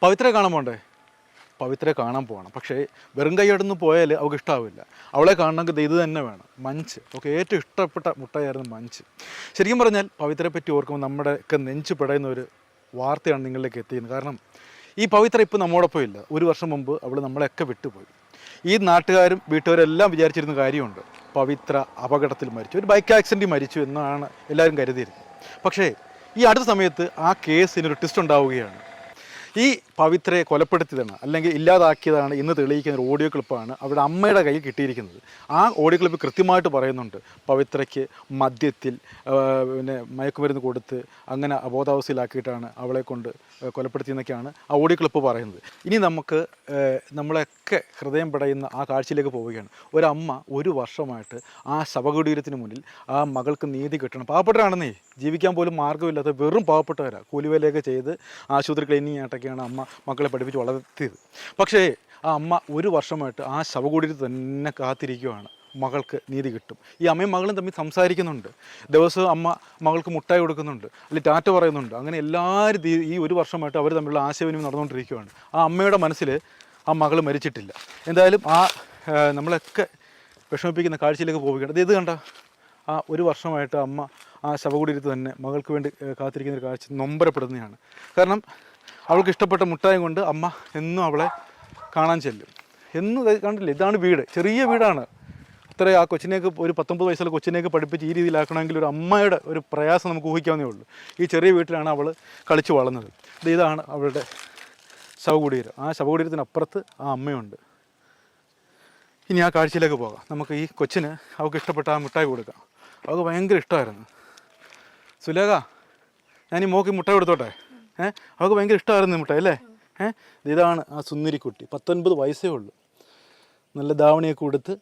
പവിത്രയെ കാണാൻ പോകണ്ടേ? പവിത്രയെ കാണാൻ പോകണം. പക്ഷേ വെറും കൈയോടൊന്ന് പോയാൽ അവൾക്ക് ഇഷ്ടമാവില്ല. അവളെ കാണണമെങ്കിൽ ഇത് തന്നെ വേണം, മഞ്ച്. അവൾക്ക് ഏറ്റവും ഇഷ്ടപ്പെട്ട മുട്ടായിരുന്നു മഞ്ച്. ശരിക്കും പറഞ്ഞാൽ പവിത്രയെ പറ്റി ഓർക്കുമ്പോൾ നമ്മുടെയൊക്കെ നെഞ്ച് പിടയുന്ന ഒരു വാർത്തയാണ് നിങ്ങളിലേക്ക് എത്തിയത്. കാരണം ഈ പവിത്ര ഇപ്പോൾ നമ്മോടൊപ്പം ഇല്ല. ഒരു വർഷം മുമ്പ് അവൾ നമ്മളെയൊക്കെ വിട്ടുപോയി. ഈ നാട്ടുകാരും വീട്ടുകാരെല്ലാം വിചാരിച്ചിരുന്ന കാര്യമുണ്ട്, പവിത്ര അപകടത്തിൽ മരിച്ചു, ഒരു ബൈക്ക് ആക്സിഡൻറ്റിൽ മരിച്ചു എന്നാണ് എല്ലാവരും കരുതിയിരുന്നത്. പക്ഷേ ഈ അടുത്ത സമയത്ത് ആ കേസിനൊരു ട്വിസ്റ്റ് ഉണ്ടാവുകയാണ്. ഈ പവിത്രയെ കൊലപ്പെടുത്തിയതാണ് അല്ലെങ്കിൽ ഇല്ലാതാക്കിയതാണ് ഇന്ന് തെളിയിക്കുന്ന ഒരു ഓഡിയോ ക്ലിപ്പാണ് അവരുടെ അമ്മയുടെ കയ്യിൽ കിട്ടിയിരിക്കുന്നത്. ആ ഓഡിയോ ക്ലിപ്പ് കൃത്യമായിട്ട് പറയുന്നുണ്ട് പവിത്രയ്ക്ക് മദ്യത്തിൽ പിന്നെ മയക്കുമരുന്ന് കൊടുത്ത് അങ്ങനെ അബോധാവസ്ഥയിലാക്കിയിട്ടാണ് അവളെ കൊണ്ട് കൊലപ്പെടുത്തിയെന്നൊക്കെയാണ് ആ ഓഡിയോ ക്ലിപ്പ് പറയുന്നത്. ഇനി നമുക്ക് നമ്മളെയൊക്കെ ഹൃദയം പിടയുന്ന ആ കാഴ്ചയിലേക്ക് പോവുകയാണ്. ഒരമ്മ ഒരു വർഷമായിട്ട് ആ ശവകുടീരത്തിന് മുന്നിൽ ആ മകൾക്ക് നീതി കിട്ടണം. പാവപ്പെട്ടവരാണെന്നേ, ജീവിക്കാൻ പോലും മാർഗ്ഗമില്ലാത്ത വെറും പാവപ്പെട്ടവരാണ്. കൂലിവേലയൊക്കെ ചെയ്ത് ആശുപത്രി ക്ലീനിങ് ആയിട്ടൊക്കെയാണ് അമ്മ മക്കളെ പഠിപ്പിച്ച് വളർത്തിയത്. പക്ഷേ ആ അമ്മ ഒരു വർഷമായിട്ട് ആ ശവകുടീരത്തിൽ തന്നെ കാത്തിരിക്കുകയാണ്, മകൾക്ക് നീതി കിട്ടും. ഈ അമ്മയും മകളും തമ്മിൽ സംസാരിക്കുന്നുണ്ട്. ദിവസവും അമ്മ മകൾക്ക് മുട്ടായി കൊടുക്കുന്നുണ്ട്, അല്ലെങ്കിൽ ടാറ്റ പറയുന്നുണ്ട്. അങ്ങനെ എല്ലാവരും ഈ ഒരു വർഷമായിട്ട് അവർ തമ്മിലുള്ള ആശയവിനിമയം നടന്നുകൊണ്ടിരിക്കുകയാണ്. ആ അമ്മയുടെ മനസ്സിൽ ആ മകൾ മരിച്ചിട്ടില്ല. എന്തായാലും ആ നമ്മളൊക്കെ വിഷമിപ്പിക്കുന്ന കാഴ്ചയിലേക്ക് പോവുകയാണ്. ഇത് കണ്ട ആ ഒരു വർഷമായിട്ട് അമ്മ ആ ശവകുടീരത്തിൽ തന്നെ മകൾക്ക് വേണ്ടി കാത്തിരിക്കുന്ന ഒരു കാഴ്ച നൊമ്പരപ്പെടുന്നതാണ്. കാരണം അവൾക്ക് ഇഷ്ടപ്പെട്ട മുട്ടായി കൊണ്ട് അമ്മ എന്നും അവളെ കാണാൻ ചെല്ലും. എന്നും കണ്ടില്ലേ, ഇതാണ് വീട്, ചെറിയ വീടാണ്. ഇത്ര ആ കൊച്ചിനെയൊക്കെ ഒരു 19 വയസ്സുള്ള കൊച്ചിനെയൊക്കെ പഠിപ്പിച്ച് ഈ രീതിയിലാക്കണമെങ്കിൽ ഒരു അമ്മയുടെ ഒരു പ്രയാസം നമുക്ക് ഊഹിക്കാവുന്നേ ഉള്ളൂ. ഈ ചെറിയ വീട്ടിലാണ് അവൾ കളിച്ച് വളർന്നത്. ഇതാണ് അവളുടെ ശവകുടീരം. ആ ശവകുടീരത്തിനപ്പുറത്ത് ആ അമ്മയുണ്ട്. ഇനി ആ കാഴ്ചയിലേക്ക് പോകാം. നമുക്ക് ഈ കൊച്ചിന് അവൾക്ക് ഇഷ്ടപ്പെട്ട ആ മുട്ടായി കൊടുക്കാം. അവൾക്ക് ഭയങ്കര ഇഷ്ടമായിരുന്നു. സുലേഖ, ഞാൻ ഈ മോക്ക് മുട്ടായി കൊടുത്തോട്ടെ? അവൾക്ക് ഭയങ്കര ഇഷ്ടമായിരുന്നു മുട്ടായി അല്ലേ? ഇതാണ് ആ സുന്ദരിക്കുട്ടി. 19 വയസ്സേ ഉള്ളൂ. നല്ല ധാവണിയൊക്കെ കൊടുത്ത്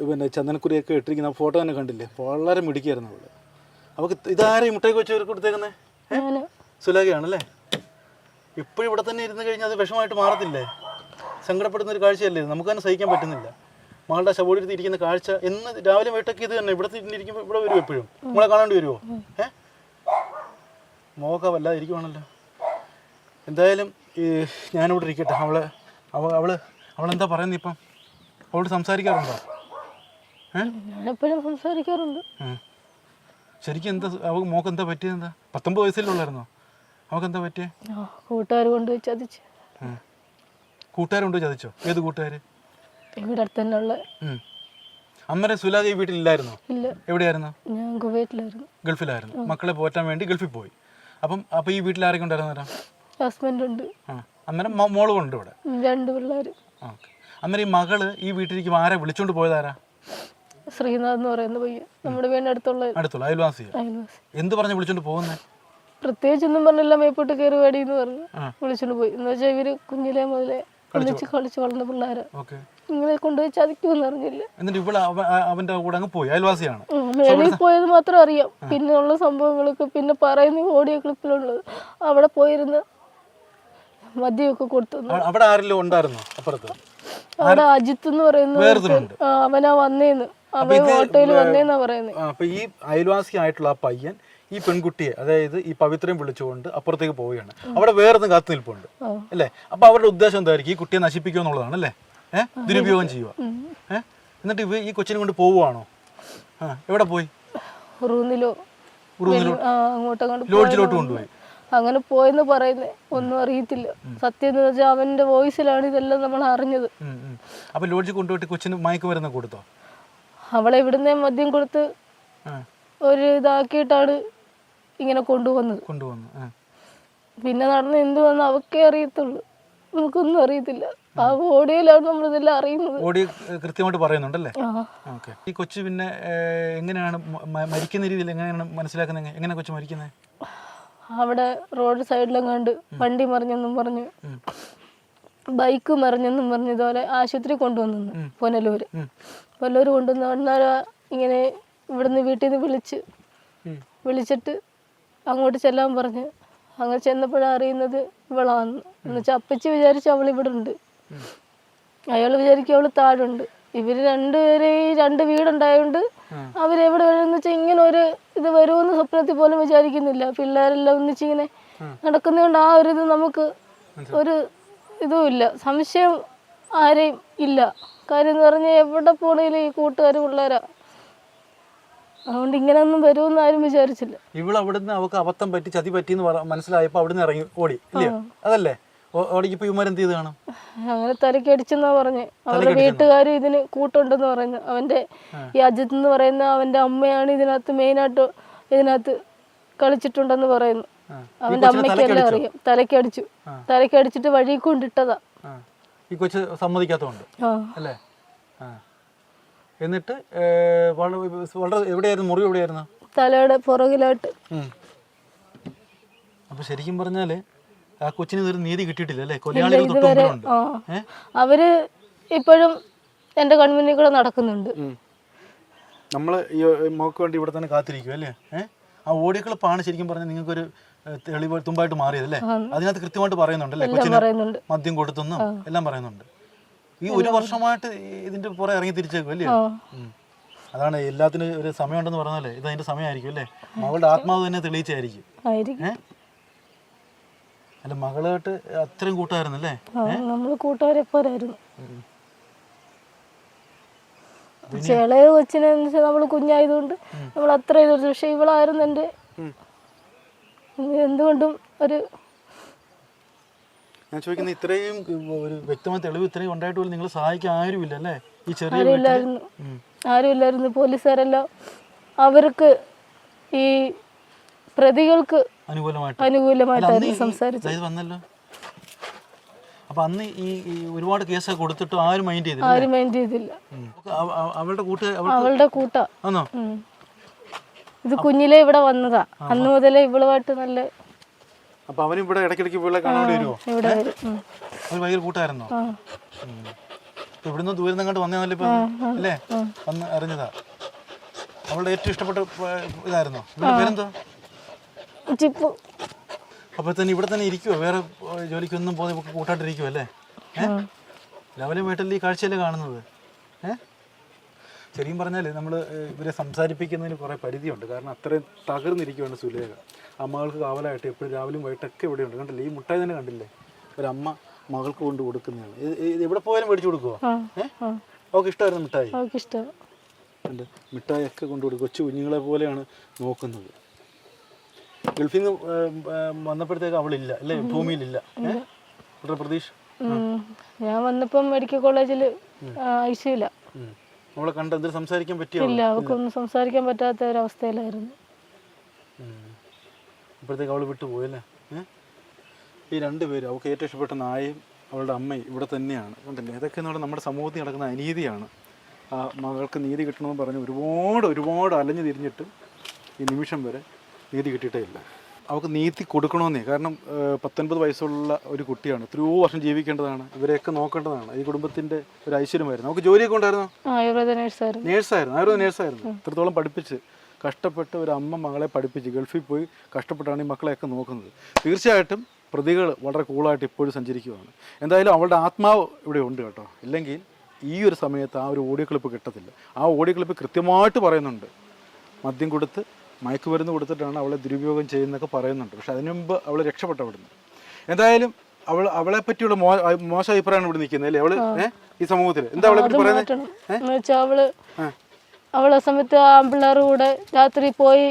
പിന്നെ ചന്ദനക്കുറിയൊക്കെ ഇട്ടിരിക്കുന്ന ഫോട്ടോ തന്നെ കണ്ടില്ലേ? വളരെ മിടുക്കിയായിരുന്നു അവള്. അവൾക്ക് ഇതാരും മുട്ടായി വെച്ച് കൊടുത്തേക്കുന്നേ? സുലേഖയാണല്ലേ? ഇപ്പോഴും ഇവിടെ തന്നെ ഇരുന്ന് കഴിഞ്ഞാൽ അത് വിഷമമായിട്ട് മാറത്തില്ലേ? സങ്കടപ്പെടുന്ന ഒരു കാഴ്ചയല്ലേ? നമുക്ക് തന്നെ സഹിക്കാൻ പറ്റുന്നില്ല. മകളുടെ ശവകുടീരത്തിൽ ഇരിക്കുന്ന കാഴ്ച എന്ന് രാവിലെ വൈകിട്ടൊക്കെ ഇത് തന്നെ. ഇവിടെ ഇരിക്കുമ്പോൾ ഇവിടെ വരുമോ? എപ്പോഴും നമ്മളെ കാണേണ്ടി വരുമോ? മോക്ക വല്ലാതെ ഇരിക്കുവാണല്ലോ. എന്തായാലും ഞാനിവിടെ ഇരിക്കട്ടെ. അവളെന്താ പറയുന്നത് ഇപ്പം? അവളോട് സംസാരിക്കാറുണ്ടോ? എപ്പോഴും സംസാരിക്കാറുണ്ട്. ശരിക്കും എന്താ അവൾക്ക് മോക്ക് എന്താ പറ്റിയത്? എന്താ 19 വയസ്സിലുള്ളായിരുന്നോ? അവൾക്ക് എന്താ പറ്റിയേ? കൂട്ടുകാർ കൊണ്ടുപോയി ചതിച്ചു. കൂട്ടുകാർ കൊണ്ടുപോയി ചതിച്ചോ? ഏത് കൂട്ടുകാർ? ഇവിടെ അടുത്ത് തന്നെ ഉള്ള. അമ്മരെ സുലേഖ ഈ വീട്ടിലില്ലായിരുന്നോ? ഇല്ല. എവിടെയായിരുന്നു? ഞാൻ കുവൈറ്റിലായിരുന്നു. ഗൾഫിലായിരുന്നു. മക്കളെ പോറ്റാൻ വേണ്ടി ഗൾഫിൽ പോയി. അപ്പം ഈ വീട്ടിൽ ആരൊക്കെ ഉണ്ടായിരുന്നു? ഹസ്ബൻഡ് ഉണ്ട്. അന്നേരം മോളും ഉണ്ട് ഇവിടെ? 2 പിള്ളേർ. ഓക്കെ. അന്നേരം ഈ മകള് ഈ വീട്ടിലേക്ക് ആരെ വിളിച്ചോണ്ട് പോയതാരാ? ശ്രീനാഥ് എന്ന് പറയുന്ന പയ്യൻ, നമ്മുടെ വീടിന് അടുത്തുള്ള അയൽവാസി. എന്ത് പറഞ്ഞ് വിളിച്ചോണ്ട് പോകുന്നേ? പ്രത്യേകിച്ചൊന്നും പറഞ്ഞില്ല. മേപ്പോട്ട് കയറി വേടി എന്ന് പറഞ്ഞു വിളിച്ചോണ്ട് പോയി. എന്ന് വെച്ചാൽ ഇവര് കുഞ്ഞിലെ മുതലേ കളിച്ച് വളർന്ന പിള്ളേരെ ഇങ്ങനെ കൊണ്ടുപോയി ചതിക്കുമെന്ന് അറിഞ്ഞില്ല. എന്നിട്ട് ഇവിടെ അവന്റെ കൂടെ അങ്ങ് പോയി. അയൽവാസിയാണ്. മേളിൽ പോയത് മാത്രം അറിയാം. പിന്നെ ഉള്ള സംഭവങ്ങളൊക്കെ പിന്നെ പറയുന്ന ഓഡിയോ ക്ലിപ്പിലുള്ളത്. അവിടെ പോയിരുന്ന് മദ്യമൊക്കെ കൊടുത്തു. അവിടെ ആരെങ്കിലും ഉണ്ടായിരുന്നോ അപ്പുറത്ത്? അവിടെ അജിത്ത് എന്ന് പറയുന്ന അവനാ വന്നേന്ന്, അവൻ ഓട്ടോയിൽ വന്നേന്നാ പറയുന്നത്. അപ്പൊ ഈ അയൽവാസി ആയിട്ടുള്ള ആ പയ്യൻ ഈ പെൺകുട്ടിയെ, അതായത് ഈ പവിത്രയും വിളിച്ചുകൊണ്ട് അപ്പുറത്തേക്ക് പോവുകയാണ്. അവിടെ വേറൊന്നും കാത്തു നിൽപ്പുണ്ട് അല്ലേ? അപ്പൊ അവരുടെ ഉദ്ദേശം എന്തായിരിക്കും? ഈ കുട്ടിയെ നശിപ്പിക്കുക എന്നുള്ളതാണ് അല്ലേ? ദുരുപയോഗം ചെയ്യുക. എന്നിട്ട് ഈ കൊച്ചിനെ കൊണ്ട് പോവുകയാണോ? എവിടെ പോയി? ലോഡ്ജിലോട്ട് കൊണ്ടുപോയി. അങ്ങനെ പോയെന്ന് പറയുന്നേ. ഒന്നും അറിയത്തില്ല. സത്യം എന്ന് വെച്ചാൽ അവന്റെ വോയിസിലാണ് ഇതെല്ലാം നമ്മൾ അറിഞ്ഞത്. അപ്പൊ ലോഡ്ജിൽ കൊണ്ടുപോയിട്ട് കൊച്ചിന് മയക്കുമരുന്ന് കൊടുത്തോ? അവളെ ഇവിടുന്ന് മദ്യം കൊടുത്ത് ഒരു ഇതാക്കിയിട്ടാണ് ഇങ്ങനെ കൊണ്ടുവന്നത്. പിന്നെ നടന്ന് എന്തുവന്ന് അവക്കേ അറിയത്തുള്ളൂ, നമുക്കൊന്നും അറിയത്തില്ല. ആ ഓഡിയോയിലാണ് നമ്മളിതെല്ലാം അറിയുന്നത്. ഓഡിയോ കൃത്യമായിട്ട് പറയുന്നുണ്ടല്ലേ? ഈ കൊച്ചു പിന്നെ എങ്ങനെയാണ് മരിക്കുന്ന രീതിയിൽ എങ്ങനെയാണ് മനസ്സിലാക്കുന്നത്? എങ്ങനെ കൊച്ചു മരിക്കുന്നത്? അവിടെ റോഡ് സൈഡിലെങ്ങാണ്ട് വണ്ടി മറിഞ്ഞെന്നും പറഞ്ഞു, ബൈക്ക് മറിഞ്ഞെന്നും പറഞ്ഞു ഇതുപോലെ ആശുപത്രി കൊണ്ടുവന്നു. പുനലൂര് കൊണ്ടുവന്ന് അന്നേരം ഇങ്ങനെ ഇവിടുന്ന് വീട്ടിൽ നിന്ന് വിളിച്ചിട്ട് അങ്ങോട്ട് ചെല്ലാൻ പറഞ്ഞ് അങ്ങനെ ചെന്നപ്പോഴാണ് അറിയുന്നത് ഇവളാന്ന്. എന്നുവെച്ചാൽ അപ്പച്ചി വിചാരിച്ചു അവൾ ഇവിടെ ഉണ്ട്, അയാൾ വിചാരിക്കും അവൾ താഴുണ്ട്. ഇവര് രണ്ടുപേരെ ഈ 2 വീടുണ്ടായോണ്ട് അവരെവിടെ വേണമെന്ന് വെച്ചാൽ ഇങ്ങനെ ഒരു ഇത് വരുമെന്ന് സ്വപ്നത്തിൽ പോലും വിചാരിക്കുന്നില്ല. പിള്ളേരെല്ലാം ഒന്നിച്ചിങ്ങനെ നടക്കുന്നതുകൊണ്ട് ആ ഒരു ഇത് നമുക്ക് ഒരു ഇതുമില്ല, സംശയം ആരെയും ഇല്ല. കാര്യം എന്ന് പറഞ്ഞാൽ എവിടെ പോണേലും ഈ കൂട്ടുകാർ പിള്ളേരാ, അതുകൊണ്ട് ഇങ്ങനെയൊന്നും വരുമെന്ന് ആരും വിചാരിച്ചില്ല. ഇവിടെ അവിടുന്ന് അവർക്ക് അബദ്ധം പറ്റി ചതി പറ്റിയെന്ന് മനസ്സിലായപ്പോൾ അവിടുന്ന് ഇറങ്ങി ഓടി ഇല്ലേ? അതല്ലേ ഓടിക്കപ്പോൾ ഇവന്മാർ എന്ത് ചെയ്ത് കാണും? അങ്ങനെ തലക്കടിച്ചെന്നാ പറഞ്ഞ്. അവരുടെ വീട്ടുകാർ ഇതിന് കൂട്ടുണ്ടെന്ന് പറഞ്ഞു. അവന്റെ ഈ അജിത്ത് എന്ന് പറയുന്ന അവന്റെ അമ്മയാണ് ഇതിനകത്ത് മെയിനായിട്ട് ഇതിനകത്ത് കളിച്ചിട്ടുണ്ടെന്ന് പറയുന്നു. അവന്റെ അമ്മയ്ക്കെല്ലാം അറിയാം. തലക്കടിച്ചിട്ട് വഴി കൊണ്ടിട്ടതാ. ഈ കൊച്ച് സമ്മതിക്കാത്തതുകൊണ്ട് അല്ലേ? എന്നിട്ട് വളരെ എവിടെയായിരുന്നു മുറിവ്? എവിടെയായിരുന്നു? തലയുടെ പുറകിലായിട്ട്. അപ്പൊ ശരിക്കും പറഞ്ഞാല് ആ കൊച്ചിന് ഇതൊരു നീതി കിട്ടിയിട്ടില്ല അല്ലേ? കൊലയാളികൾ തൊട്ടുമുമ്പിലുണ്ട്. അവര് ഇപ്പോഴും എന്റെ കൺമുന്നിൽ കൂടെ നടക്കുന്നുണ്ട്. നമ്മള് ഈ മോക്ക് വേണ്ടി ഇവിടെ തന്നെ കാത്തിരിക്കും അല്ലേ? ആ ഓടിക്കളിപ്പാണ് ശരിക്കും പറഞ്ഞാൽ നിങ്ങൾക്കൊരു തെളിവ് തുമ്പായിട്ട് മാറിയത് അല്ലേ? അതിനകത്ത് കൃത്യമായിട്ട് പറയുന്നുണ്ടല്ലേ കൊച്ചിന് മദ്യം കൊടുത്തെന്നും എല്ലാം പറയുന്നുണ്ട്. ഈ ഒരു വർഷമായിട്ട് ഇതിന്റെ പുറകെ ഇറങ്ങി തിരിച്ചേക്കും അല്ലേ? അതാണ് എല്ലാത്തിനും ഒരു സമയമുണ്ടെന്ന് പറഞ്ഞാലേ ഇത് അതിന്റെ സമയമായിരിക്കും അല്ലേ? മകളുടെ ആത്മാവ് തന്നെ തെളിയിച്ചായിരിക്കും. അല്ല, മകളായിട്ട് അത്രയും കൂട്ടായിരുന്നു അല്ലേ? നമ്മള് കൂട്ടുകാരെ പോരായിരുന്നു. ചെളയ കൊച്ചിനെ നമ്മള് കുഞ്ഞായതുകൊണ്ട് നമ്മൾ അത്ര ഇത്, പക്ഷെ ഇവളായിരുന്നു എന്റെ എന്തുകൊണ്ടും ഒരു. ഞാൻ ചോദിക്കുന്നത് ഇത്രയും ഒരു വ്യക്തമായ തെളിവ് ഇത്രയും ഉണ്ടായിട്ട് പോലും നിങ്ങൾ സഹായിക്കാൻ ആരുമില്ല അല്ലേ? ഈ ചെറിയ ആരുമില്ലായിരുന്നു. പോലീസുകാരെല്ലാം അവർക്ക് ഈ പ്രതികൾക്ക് അനുകൂലമായിട്ടായിരുന്നു സംസാരിച്ചത്. വന്നല്ലോ. അപ്പൊ അന്ന് ഈ ഒരുപാട് കേസൊക്കെ കൊടുത്തിട്ട് ആരും മൈൻഡ് ചെയ്തില്ല. അവളുടെ കൂട്ടാ ഇത് കുഞ്ഞിലേ ഇവിടെ വന്നതാ. അന്ന് മുതലേ ഇവളുമായിട്ട് നല്ല. അപ്പൊ അവനും ഇവിടെ ഇടയ്ക്കിടയ്ക്ക് ഇവിടെ കാണാൻ വരുമോ? ഇവിടെ വരും. അവൻ ഭയങ്കര കൂട്ടായിരുന്നോ? ഇവിടുന്ന് ദൂരം കണ്ട് വന്നതല്ലേ ഇപ്പൊ അല്ലേ? വന്ന് അറിഞ്ഞതാ. അവളുടെ ഏറ്റവും ഇഷ്ടപ്പെട്ട ഇതായിരുന്നോ? പേരെന്തോ? ചിപ്പു. അപ്പൊ തന്നെ ഇവിടെ തന്നെ ഇരിക്കുവോ? വേറെ ജോലിക്കൊന്നും പോയി കൂട്ടായിട്ടിരിക്കുവോ അല്ലേ? ലവലമായിട്ടല്ലേ ഈ കാഴ്ചയല്ലേ കാണുന്നത്? ശരിക്കും പറഞ്ഞാൽ നമ്മൾ ഇവരെ സംസാരിപ്പിക്കുന്നതിന് കുറേ പരിധിയുണ്ട്. കാരണം അത്രയും തകർന്നിരിക്കുകയാണ് സുലേഖ. അമ്മകൾക്ക് കാവലായിട്ട് എപ്പോഴും രാവിലെയും വൈകിട്ടൊക്കെ ഇവിടെയുണ്ട്. കണ്ടില്ലേ ഈ മുട്ടായി തന്നെ കണ്ടില്ലേ? ഒരമ്മ മകൾക്ക് കൊണ്ട് കൊടുക്കുന്നതാണ്. ഇത് എവിടെ പോയാലും മേടിച്ചു കൊടുക്കുവോ? അവൾക്ക് ഇഷ്ടമായിരുന്നു മിഠായി? എൻ്റെ മിഠായി ഒക്കെ കൊണ്ടു കൊടുക്കും. കൊച്ചു കുഞ്ഞുങ്ങളെ പോലെയാണ് നോക്കുന്നത്. ഗൾഫിൽ നിന്ന് വന്നപ്പോഴത്തേക്ക് അവളില്ല അല്ലേ? ഭൂമിയിലില്ല. വളരെ പ്രതീക്ഷ. ഞാൻ വന്നപ്പം മെഡിക്കൽ കോളേജിൽ ഐസിയില്ല. അവളെ കണ്ട് എന്തിനും സംസാരിക്കാൻ പറ്റിയില്ല. അവൾക്കൊന്നും സംസാരിക്കാൻ പറ്റാത്ത ഒരവസ്ഥയിലായിരുന്നു. അപ്പോഴത്തേക്ക് അവൾ വിട്ടുപോയല്ലേ? ഈ രണ്ടുപേരും അവൾക്ക് ഏറ്റവും ഇഷ്ടപ്പെട്ട നായയും അവളുടെ അമ്മയും ഇവിടെ തന്നെയാണ്. കണ്ടില്ലേ? അതൊക്കെ എന്ന് പറഞ്ഞാൽ നമ്മുടെ സമൂഹത്തിൽ നടക്കുന്ന അനീതിയാണ്. ആ മകൾക്ക് നീതി കിട്ടണമെന്ന് പറഞ്ഞ് ഒരുപാട് അലഞ്ഞു തിരിഞ്ഞിട്ടും ഈ നിമിഷം വരെ നീതി കിട്ടിയിട്ടേ ഇല്ല. അവൾക്ക് നീതി കൊടുക്കണമെന്നേ. കാരണം 19 വയസ്സുള്ള ഒരു കുട്ടിയാണ്. എത്രയോ വർഷം ജീവിക്കേണ്ടതാണ്. ഇവരെയൊക്കെ നോക്കേണ്ടതാണ്. ഈ കുടുംബത്തിൻ്റെ ഒരു ഐശ്വര്യമായിരുന്നു. നമുക്ക് ജോലിയൊക്കെ ഉണ്ടായിരുന്നോ? നേഴ്സായിരുന്നു. ആയുർവേദ നേഴ്സായിരുന്നു. ഇത്രത്തോളം പഠിപ്പിച്ച് കഷ്ടപ്പെട്ട് ഒരു അമ്മ മകളെ പഠിപ്പിച്ച് ഗൾഫിൽ പോയി കഷ്ടപ്പെട്ടാണ് ഈ മക്കളെയൊക്കെ നോക്കുന്നത്. തീർച്ചയായിട്ടും പ്രതികൾ വളരെ കൂളായിട്ട് ഇപ്പോഴും സഞ്ചരിക്കുകയാണ്. എന്തായാലും അവളുടെ ആത്മാവ് ഇവിടെ ഉണ്ട് കേട്ടോ. ഇല്ലെങ്കിൽ ഈ ഒരു സമയത്ത് ആ ഒരു ഓഡിയോ ക്ലിപ്പ് കിട്ടത്തില്ല. ആ ഓഡിയോ ക്ലിപ്പ് കൃത്യമായിട്ട് പറയുന്നുണ്ട് മദ്യം കൊടുത്ത് മയക്കുമരുന്ന് കൊടുത്തിട്ടാണ് അവളെ ദുരുപയോഗം ചെയ്യുന്നതൊക്കെ പറയുന്നുണ്ട്. പക്ഷെ അതിനു മുമ്പ് അവൾ രക്ഷപ്പെട്ടു അവിടുന്ന്. എന്തായാലും അവളെ പറ്റിയുള്ള മോശം അഭിപ്രായമാണ് ഇവിടെ നിൽക്കുന്നത് അല്ലേ? അവള് ഈ സമൂഹത്തിൽ എന്താ അവളെ പറ്റി പറയുന്നത്? അവളെ സമയത്ത് ആമ്പിള്ളേർ കൂടെ രാത്രി പോയി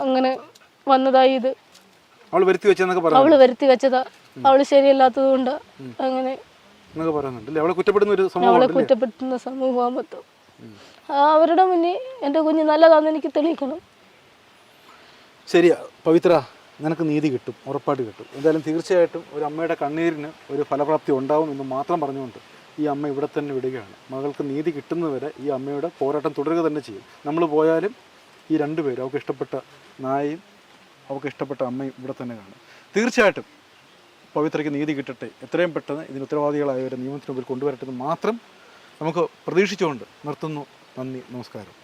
അങ്ങനെ വന്നതായി. ഇത് അവള് വരുത്തി വെച്ചതാ. അവള് ശരിയല്ലാത്തത് കൊണ്ട് അങ്ങനെ അവളെ കുറ്റപ്പെടുത്തുന്ന സമൂഹം മൊത്തം. അവരുടെ മുന്നിൽ എൻ്റെ കുഞ്ഞ് നല്ലതാന്ന് എനിക്ക് തെളിയിക്കണം. ശരിയാ പവിത്ര, നിനക്ക് നീതി കിട്ടും, ഉറപ്പായിട്ട് കിട്ടും. എന്തായാലും തീർച്ചയായിട്ടും ഒരു അമ്മയുടെ കണ്ണീരിന് ഒരു ഫലപ്രാപ്തി ഉണ്ടാവും എന്ന് മാത്രം പറഞ്ഞുകൊണ്ട് ഈ അമ്മ ഇവിടെ തന്നെ വിടുകയാണ്. മകൾക്ക് നീതി കിട്ടുന്നവരെ ഈ അമ്മയുടെ പോരാട്ടം തുടരുക തന്നെ ചെയ്യും. നമ്മൾ പോയാലും ഈ രണ്ടുപേരും അവൾക്ക് ഇഷ്ടപ്പെട്ട നായയും അവൾക്ക് ഇഷ്ടപ്പെട്ട അമ്മയും ഇവിടെ തന്നെ കാണും. തീർച്ചയായിട്ടും പവിത്രയ്ക്ക് നീതി കിട്ടട്ടെ. എത്രയും പെട്ടെന്ന് ഇതിന് ഉത്തരവാദികളായവരെ നിയമത്തിന് മുമ്പിൽ കൊണ്ടുവരട്ടെന്ന് മാത്രം നമുക്ക് പ്രതീക്ഷിച്ചുകൊണ്ട് നിർത്തുന്നു. നന്ദി, നമസ്കാരം.